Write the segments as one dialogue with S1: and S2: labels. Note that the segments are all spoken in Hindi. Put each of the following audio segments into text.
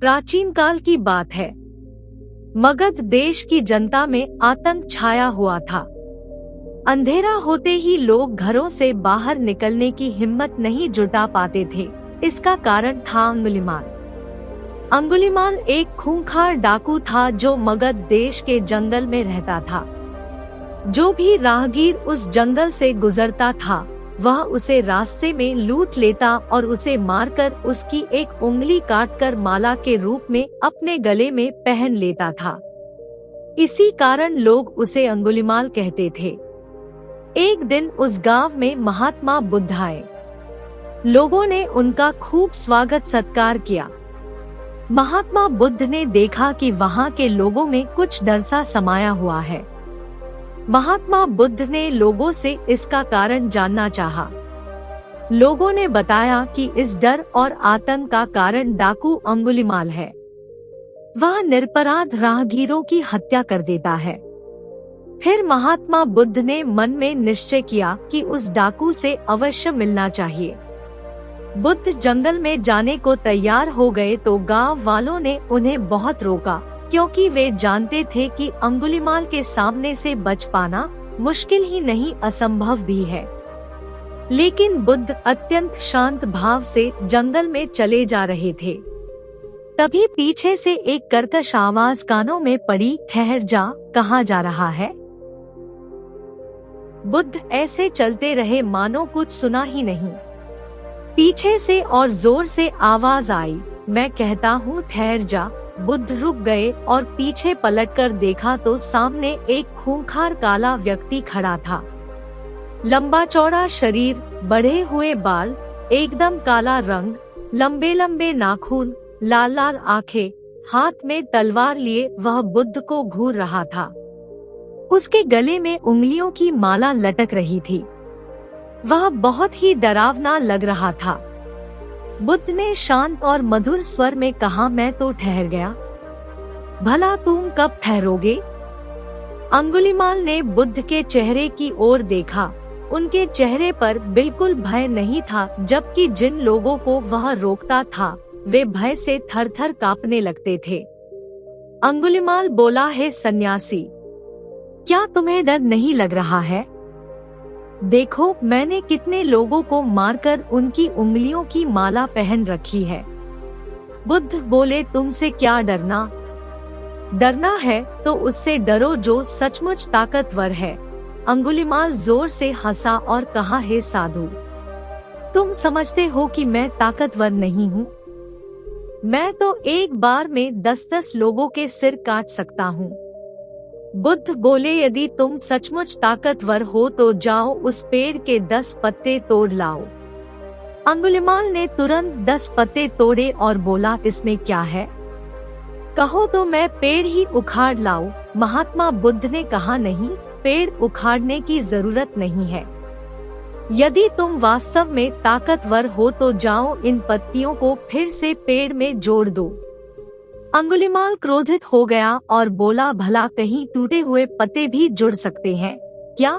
S1: प्राचीन काल की बात है। मगध देश की जनता में आतंक छाया हुआ था। अंधेरा होते ही लोग घरों से बाहर निकलने की हिम्मत नहीं जुटा पाते थे। इसका कारण था अंगुलीमाल। अंगुलीमाल एक खूंखार डाकू था जो मगध देश के जंगल में रहता था। जो भी राहगीर उस जंगल से गुजरता था वह उसे रास्ते में लूट लेता और उसे मारकर उसकी एक उंगली काटकर माला के रूप में अपने गले में पहन लेता था। इसी कारण लोग उसे अंगुलीमाल कहते थे। एक दिन उस गांव में महात्मा बुद्ध आए। लोगों ने उनका खूब स्वागत सत्कार किया। महात्मा बुद्ध ने देखा कि वहां के लोगों में कुछ डर सा समाया हुआ है। महात्मा बुद्ध ने लोगों से इसका कारण जानना चाहा। लोगों ने बताया कि इस डर और आतंक का कारण डाकू अंगुलीमाल है। वह निरपराध राहगीरों की हत्या कर देता है। फिर महात्मा बुद्ध ने मन में निश्चय किया कि उस डाकू से अवश्य मिलना चाहिए। बुद्ध जंगल में जाने को तैयार हो गए तो गांव वालों ने उन्हें बहुत रोका, क्योंकि वे जानते थे कि अंगुलीमाल के सामने से बच पाना मुश्किल ही नहीं असंभव भी है। लेकिन बुद्ध अत्यंत शांत भाव से जंगल में चले जा रहे थे। तभी पीछे से एक कर्कश आवाज कानों में पड़ी, ठहर जा, कहाँ जा रहा है? बुद्ध ऐसे चलते रहे मानो कुछ सुना ही नहीं। पीछे से और जोर से आवाज आई, मैं कहता हूँ ठहर जा। बुद्ध रुक गए और पीछे पलटकर देखा तो सामने एक खूंखार काला व्यक्ति खड़ा था। लंबा चौड़ा शरीर, बढ़े हुए बाल, एकदम काला रंग, लंबे लंबे नाखून, लाल लाल आंखें, हाथ में तलवार लिए वह बुद्ध को घूर रहा था। उसके गले में उंगलियों की माला लटक रही थी। वह बहुत ही डरावना लग रहा था। बुद्ध ने शांत और मधुर स्वर में कहा, मैं तो ठहर गया, भला तुम कब ठहरोगे? अंगुलीमाल ने बुद्ध के चेहरे की ओर देखा। उनके चेहरे पर बिल्कुल भय नहीं था, जबकि जिन लोगों को वह रोकता था वे भय से थर-थर कांपने लगते थे। अंगुलीमाल बोला, है सन्यासी, क्या तुम्हें डर नहीं लग रहा है? देखो, मैंने कितने लोगों को मारकर उनकी उंगलियों की माला पहन रखी है। बुद्ध बोले, तुमसे क्या डरना? डरना है तो उससे डरो जो सचमुच ताकतवर है। अंगुलीमाल जोर से हंसा और कहा, हे साधु, तुम समझते हो कि मैं ताकतवर नहीं हूँ? मैं तो एक बार में 10-10 लोगों के सिर काट सकता हूँ। बुद्ध बोले, यदि तुम सचमुच ताकतवर हो तो जाओ उस पेड़ के 10 पत्ते तोड़ लाओ। अंगुलीमाल ने तुरंत 10 पत्ते तोड़े और बोला, इसमें क्या है? कहो तो मैं पेड़ ही उखाड़ लाऊं। महात्मा बुद्ध ने कहा, नहीं, पेड़ उखाड़ने की जरूरत नहीं है। यदि तुम वास्तव में ताकतवर हो तो जाओ इन पत्तियों को फिर से पेड़ में जोड़ दो। अंगुलीमाल क्रोधित हो गया और बोला, भला कहीं टूटे हुए पत्ते भी जुड़ सकते हैं क्या?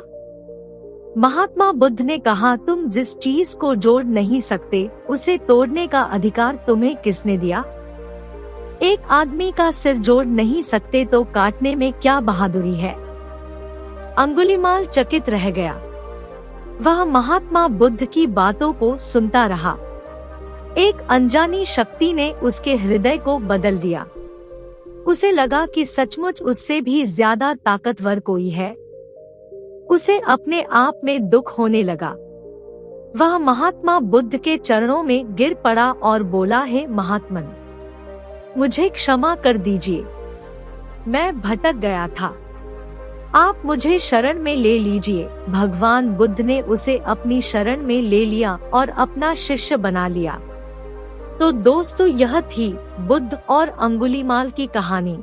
S1: महात्मा बुद्ध ने कहा, तुम जिस चीज को जोड़ नहीं सकते उसे तोड़ने का अधिकार तुम्हें किसने दिया? एक आदमी का सिर जोड़ नहीं सकते तो काटने में क्या बहादुरी है? अंगुलीमाल चकित रह गया। वह महात्मा बुद्ध की बातों को सुनता रहा। एक अनजानी शक्ति ने उसके हृदय को बदल दिया। उसे लगा कि सचमुच उससे भी ज्यादा ताकतवर कोई है। उसे अपने आप में दुख होने लगा। वह महात्मा बुद्ध के चरणों में गिर पड़ा और बोला, हे महात्मन, मुझे क्षमा कर दीजिए, मैं भटक गया था, आप मुझे शरण में ले लीजिए। भगवान बुद्ध ने उसे अपनी शरण में ले लिया और अपना शिष्य बना लिया। तो दोस्तों, यह थी बुद्ध और अंगुलीमाल की कहानी।